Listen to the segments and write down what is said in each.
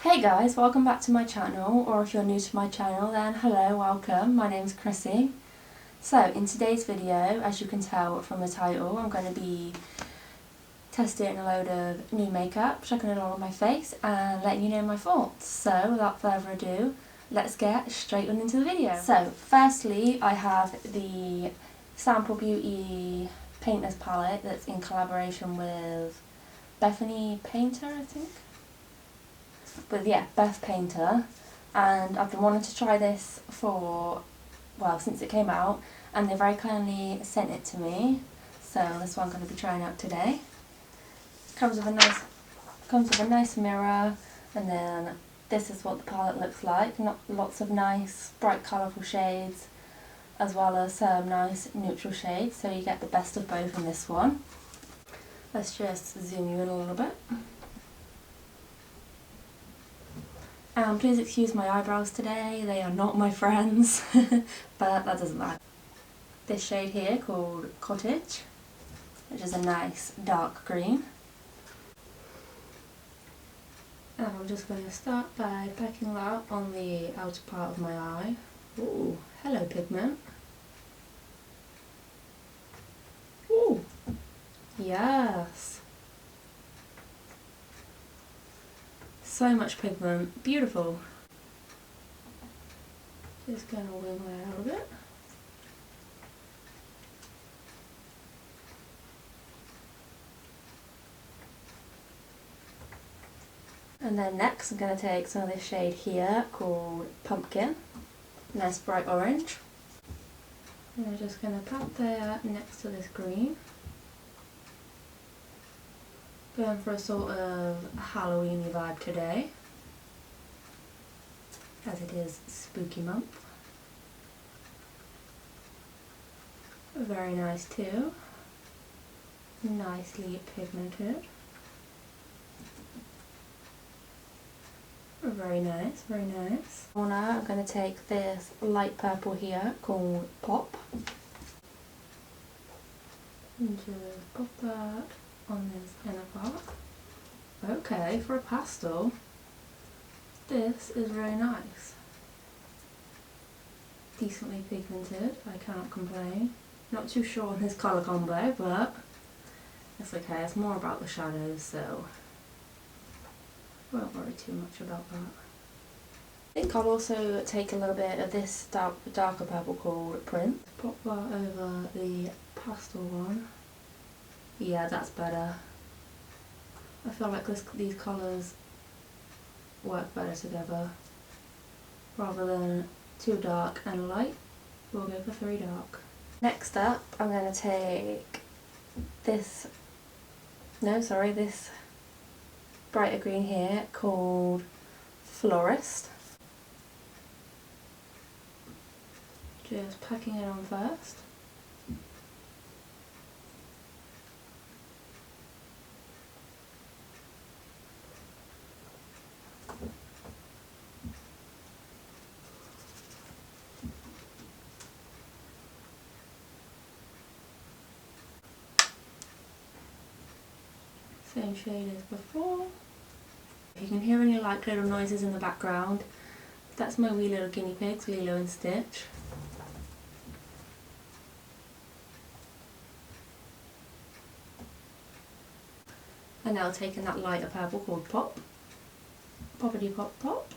Hey guys, welcome back to my channel, or if you're new to my channel then hello, welcome, my name's Chrissy. So in today's video, as you can tell from the title, I'm going to be testing a load of new makeup, checking it all on my face and letting you know my thoughts. So without further ado, let's get straight on into the video. So firstly I have the Sample Beauty Painter's palette that's in collaboration with Bethany Painter, I think. But yeah, Beth Painter, and I've been wanting to try this for, well, since it came out, and they very kindly sent it to me, so this one I'm going to be trying out today. Comes with a nice mirror, and then this is what the palette looks like. Lots of nice bright colourful shades, as well as some nice neutral shades, so you get the best of both in this one. Let's just zoom you in a little bit. Please excuse my eyebrows today, they are not my friends, but that doesn't matter. This shade here called Cottage, which is a nice dark green. And I'm just going to start by packing that on the outer part of my eye. Ooh, hello pigment. Ooh, yes. So much pigment, beautiful. Just going to wing that out a bit. And then next I'm going to take some of this shade here called Pumpkin, nice bright orange. And I'm just going to pat there next to this green. Going for a sort of Halloween-y vibe today, as it is spooky month. Very nice too, nicely pigmented. Very nice, very nice. Now I'm going to take this light purple here called Pop. And just pop that on this inner part. Okay, for a pastel, this is very nice. Decently pigmented, I cannot complain. Not too sure on this colour combo, but it's okay, it's more about the shadows, so won't worry too much about that. I think I'll also take a little bit of this darker purple called Print. Pop that over the pastel one. Yeah, that's better. I feel like these colours work better together. Rather than too dark and light, we'll go for 3 dark. Next up, I'm going to take this brighter green here called Florist. Just packing it on first. Same shade as before. If you can hear any like little noises in the background, that's my wee little guinea pigs, Lilo and Stitch. And now taking that lighter purple called Pop. Poppity pop pop.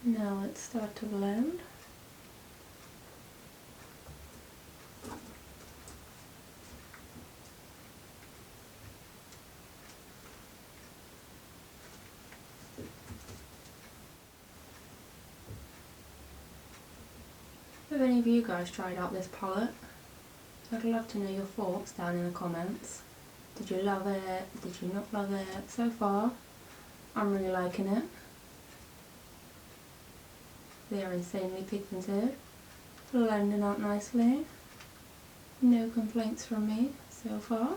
Now let's start to blend. Have any of you guys tried out this palette? I'd love to know your thoughts down in the comments. Did you love it? Did you not love it? So far, I'm really liking it. They are insanely pigmented, blending out nicely. No complaints from me so far.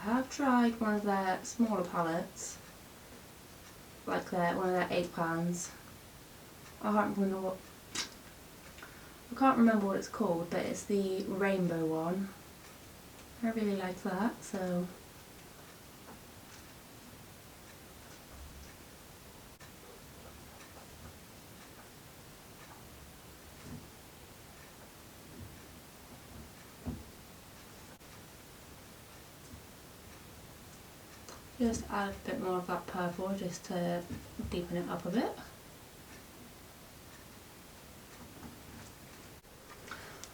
I have tried one of their smaller palettes, like one of their 8 pans. I can't remember I can't remember what it's called, but it's the rainbow one. I really like that, so just add a bit more of that purple just to deepen it up a bit.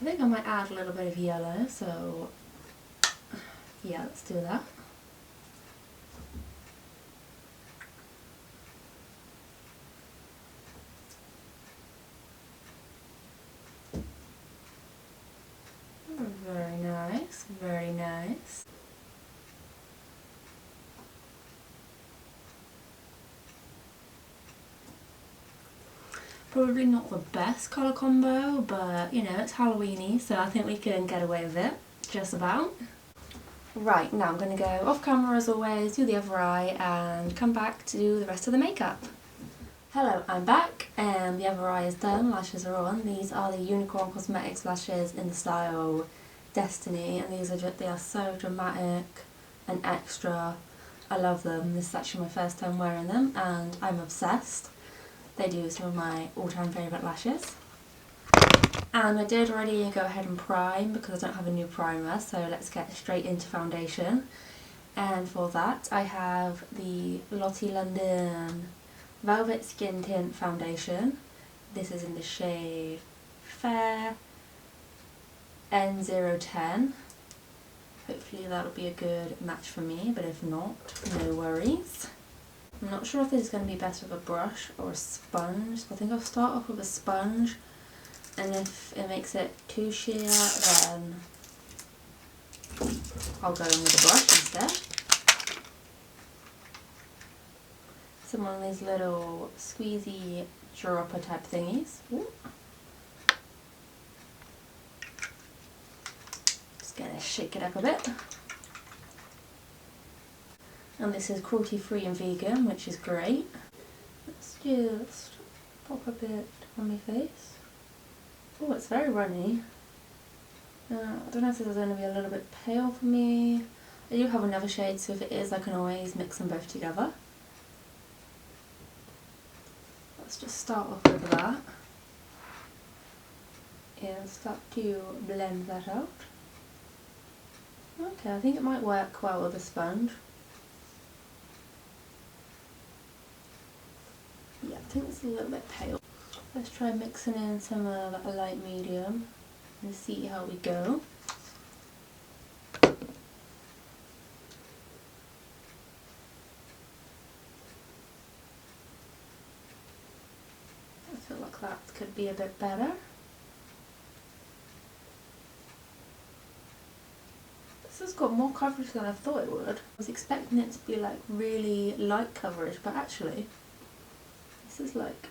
I think I might add a little bit of yellow, so yeah, let's do that. Very nice, very nice. Probably not the best colour combo, but you know, it's Halloweeny, so I think we can get away with it, just about. Right, now I'm going to go off camera as always, do the other eye, and come back to do the rest of the makeup. Hello, I'm back, and the other eye is done, lashes are on. These are the Unicorn Cosmetics lashes in the style Destiny, and they are so dramatic and extra. I love them. This is actually my first time wearing them, and I'm obsessed. They do some of my all-time favourite lashes. And I did already go ahead and prime because I don't have a new primer, so let's get straight into foundation. And for that I have the Lottie London Velvet Skin Tint Foundation. This is in the shade Fair N010. Hopefully that'll be a good match for me, but if not, no worries. I'm not sure if this is going to be best with a brush or a sponge, so I think I'll start off with a sponge, and if it makes it too sheer then I'll go in with a brush instead. Some of these little squeezy dropper type thingies. Ooh. Just gonna shake it up a bit. And this is cruelty free and vegan, which is great. Let's just pop a bit on my face. Oh, it's very runny. I don't know if this is going to be a little bit pale for me. I do have another shade, so if it is, I can always mix them both together. Let's just start off with that. And start to blend that out. Okay, I think it might work well with a sponge. Yeah, I think it's a little bit pale. Let's try mixing in some of a light medium and see how we go. I feel like that could be a bit better. This has got more coverage than I thought it would. I was expecting it to be like really light coverage, but actually this is like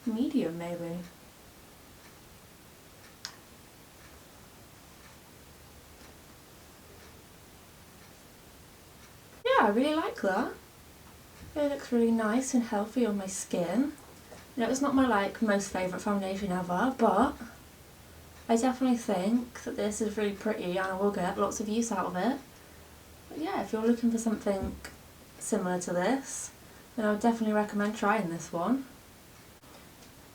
medium maybe. Yeah, I really like that. It looks really nice and healthy on my skin. You know, it's not my like most favourite foundation ever, but I definitely think that this is really pretty and I will get lots of use out of it. But yeah, if you're looking for something similar to this, then I would definitely recommend trying this one.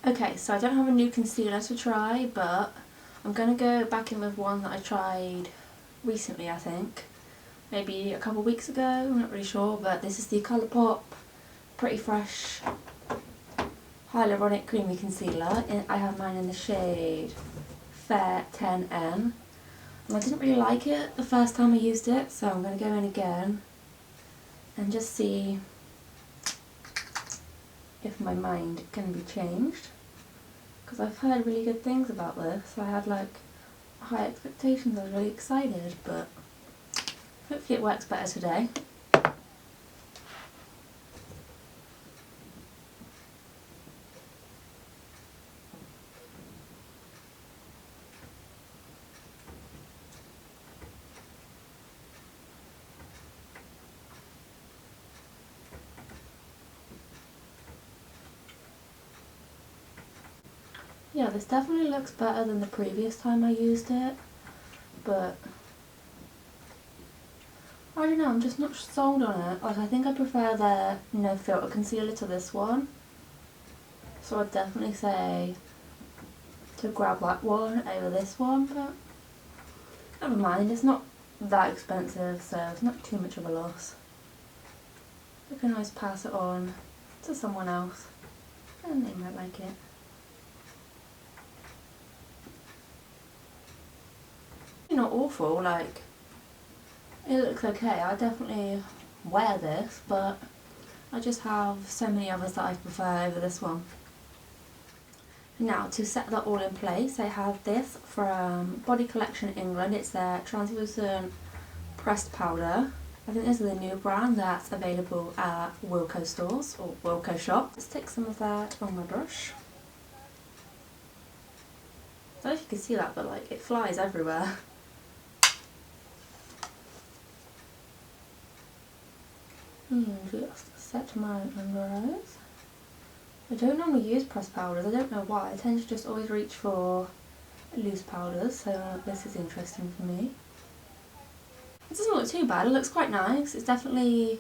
Okay, so I don't have a new concealer to try, but I'm going to go back in with one that I tried recently, I think. Maybe a couple of weeks ago, I'm not really sure, but this is the Colourpop Pretty Fresh Hyaluronic Creamy Concealer. I have mine in the shade Fair 10N. And I didn't really like it the first time I used it, so I'm going to go in again and just see if my mind can be changed. Because I've heard really good things about this. I had like high expectations, I was really excited, but hopefully it works better today. Yeah, this definitely looks better than the previous time I used it, but I don't know, I'm just not sold on it. Like, I think I prefer the no filter concealer to this one, so I'd definitely say to grab that one over this one, but never mind, it's not that expensive, so it's not too much of a loss. I can always pass it on to someone else and they might like it. Not awful, like, it looks okay. I definitely wear this, but I just have so many others that I prefer over this one. Now, to set that all in place, I have this from Body Collection England. It's their translucent pressed powder. I think this is a new brand that's available at Wilko stores or Wilko shop. Let's take some of that on my brush. I don't know if you can see that, but like, it flies everywhere. Just set my under eyes. I don't normally use pressed powders, I don't know why. I tend to just always reach for loose powders, so this is interesting for me. It doesn't look too bad, it looks quite nice. It's definitely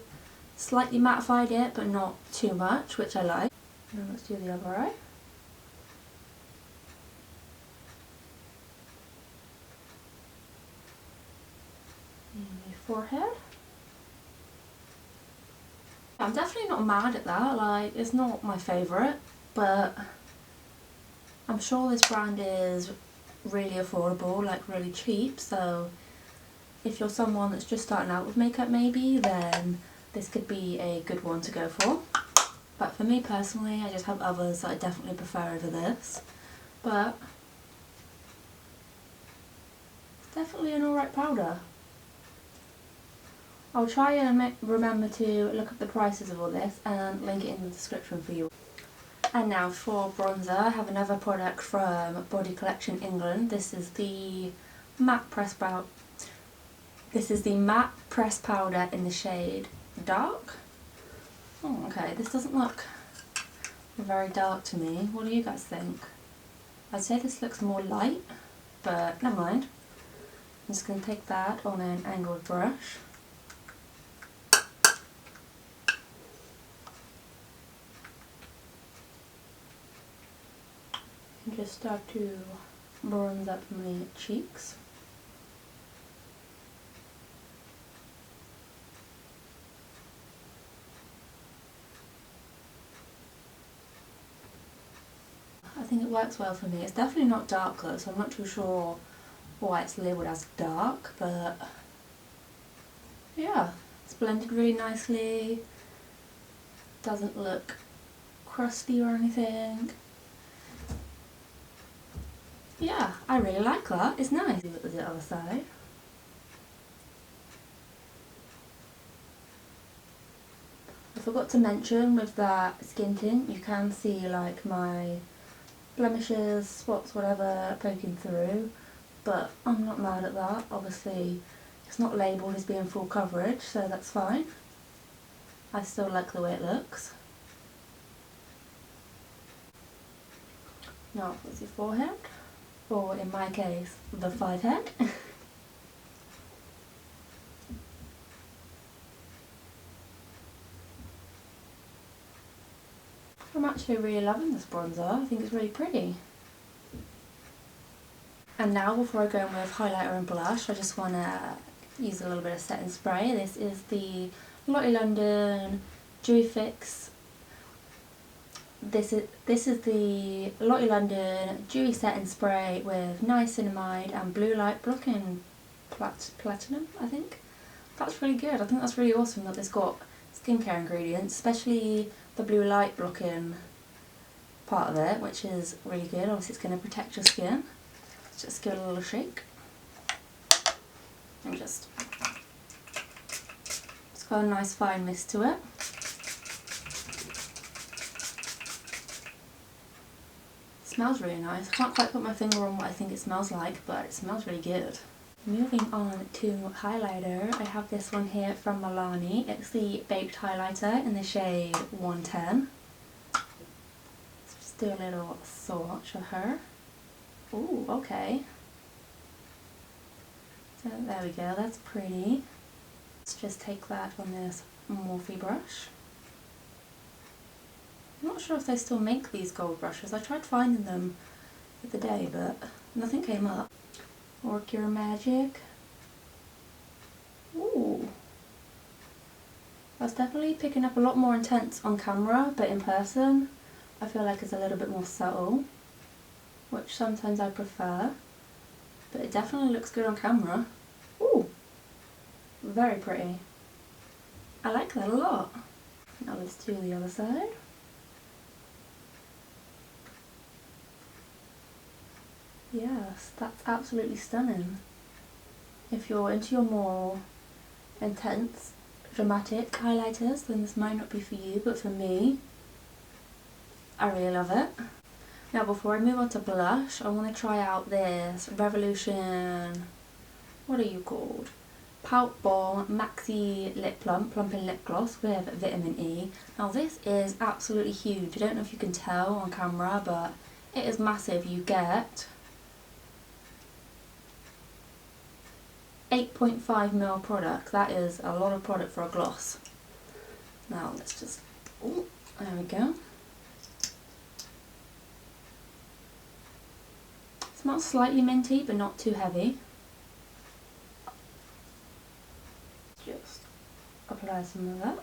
slightly mattified it, but not too much, which I like. Now let's do the other eye. And my forehead. I'm definitely not mad at that, like, it's not my favourite, but I'm sure this brand is really affordable, like really cheap, so if you're someone that's just starting out with makeup maybe, then this could be a good one to go for. But for me personally, I just have others that I definitely prefer over this, but it's definitely an alright powder. I'll try and remember to look up the prices of all this and link it in the description for you. And now for bronzer, I have another product from Body Collection England. This is the matte press powder. This is the matte press powder in the shade Dark. Oh, okay, this doesn't look very dark to me. What do you guys think? I'd say this looks more light, but never mind. I'm just going to take that on an angled brush. And just start to bronze up my cheeks. I think it works well for me. It's definitely not dark though, so I'm not too sure why it's labelled as dark, but yeah, it's blended really nicely. Doesn't look crusty or anything. Yeah, I really like that. It's nice. Look at the other side. I forgot to mention with that skin tint, you can see like my blemishes, spots, whatever poking through, but I'm not mad at that. Obviously it's not labelled as being full coverage, so that's fine. I still like the way it looks. Now what's your forehead? Or in my case, the 5 head. I'm actually really loving this bronzer. I think it's really pretty. And now before I go in with highlighter and blush, I just want to use a little bit of setting spray. This is the Lottie London Dewy Fix. This is the Lottie London Dewy Setting Spray with niacinamide and blue light blocking platinum, I think. That's really good. I think that's really awesome that it's got skincare ingredients, especially the blue light blocking part of it, which is really good. Obviously it's going to protect your skin. Let's just give it a little shake. And it's got a nice fine mist to it. Smells really nice. I can't quite put my finger on what I think it smells like, but it smells really good. Moving on to highlighter, I have this one here from Milani. It's the Baked Highlighter in the shade 110. Let's just do a little swatch of her. Ooh, okay. So there we go, that's pretty. Let's just take that on this Morphe brush. I'm not sure if they still make these gold brushes. I tried finding them the other day, but nothing came up. Work your magic. Ooh. That's definitely picking up a lot more intense on camera, but in person I feel like it's a little bit more subtle, which sometimes I prefer, but it definitely looks good on camera. Ooh, very pretty. I like that a lot. Now let's do the other side. Yes, that's absolutely stunning. If you're into your more intense, dramatic highlighters, then this might not be for you, but for me, I really love it. Now before I move on to blush, I want to try out this Revolution, what are you called? Pout Ball Maxi Lip Plumping Lip Gloss with Vitamin E. Now this is absolutely huge. I don't know if you can tell on camera, but it is massive. You get 8.5ml product. That is a lot of product for a gloss. Now let's just, ooh, there we go. Smells slightly minty, but not too heavy. Just apply some of that.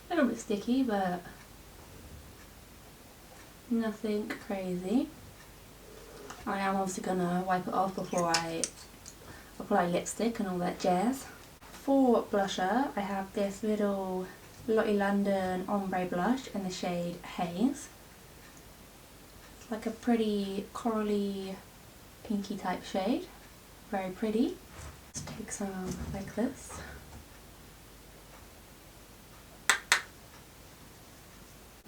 A little bit sticky, but nothing crazy. I am obviously gonna wipe it off before I apply lipstick and all that jazz. For blusher, I have this little Lottie London ombre blush in the shade Haze. It's like a pretty corally, pinky type shade. Very pretty. Let's take some like this.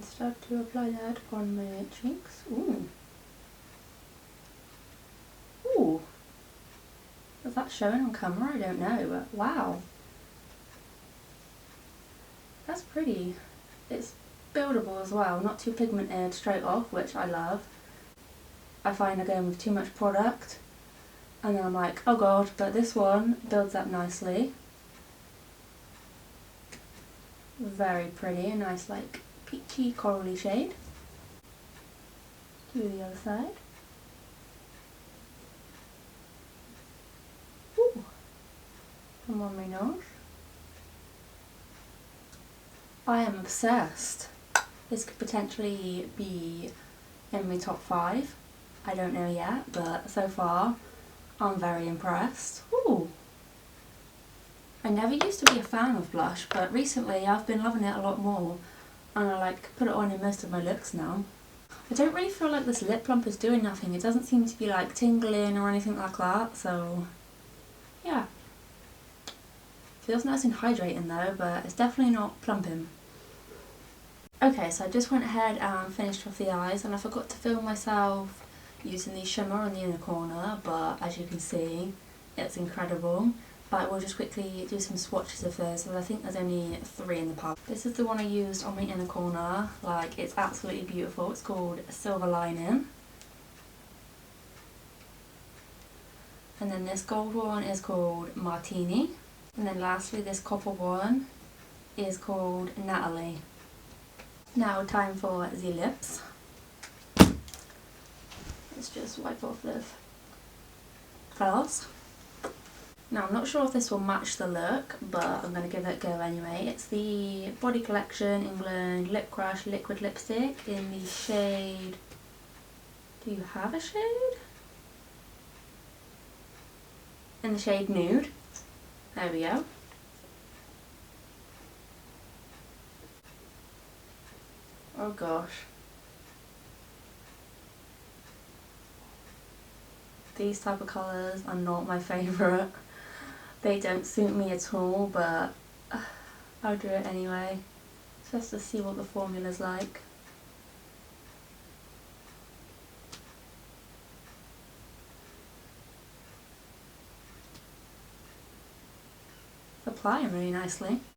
Start to apply that on my cheeks. Ooh. Ooh. Is that showing on camera? I don't know, but wow. That's pretty. It's buildable as well, not too pigmented straight off, which I love. I find I go in with too much product and then I'm like, oh god, but this one builds up nicely. Very pretty, a nice like peachy corally shade. Do the other side. Ooh. And on my nose. I am obsessed. This could potentially be in my top 5. I don't know yet, but so far I'm very impressed. Ooh. I never used to be a fan of blush, but recently I've been loving it a lot more and I like put it on in most of my looks now. I don't really feel like this lip plump is doing nothing. It doesn't seem to be like tingling or anything like that, so yeah. Feels nice and hydrating though, but it's definitely not plumping. Okay, so I just went ahead and finished off the eyes, and I forgot to film myself using the shimmer on the inner corner, but as you can see, it's incredible. But we'll just quickly do some swatches of those, and I think there's only 3 in the palette. This is the one I used on my inner corner. Like, it's absolutely beautiful. It's called Silver Lining. And then this gold one is called Martini. And then lastly, this copper one is called Natalie. Now time for the lips. Let's just wipe off this gloss. Now I'm not sure if this will match the look, but I'm going to give it a go anyway. It's the Body Collection England Lip Crush Liquid Lipstick in the shade... Do you have a shade? In the shade Nude. There we go. Oh gosh. These type of colours are not my favourite. They don't suit me at all, but I'll do it anyway, just to see what the formula's like. apply them really nicely.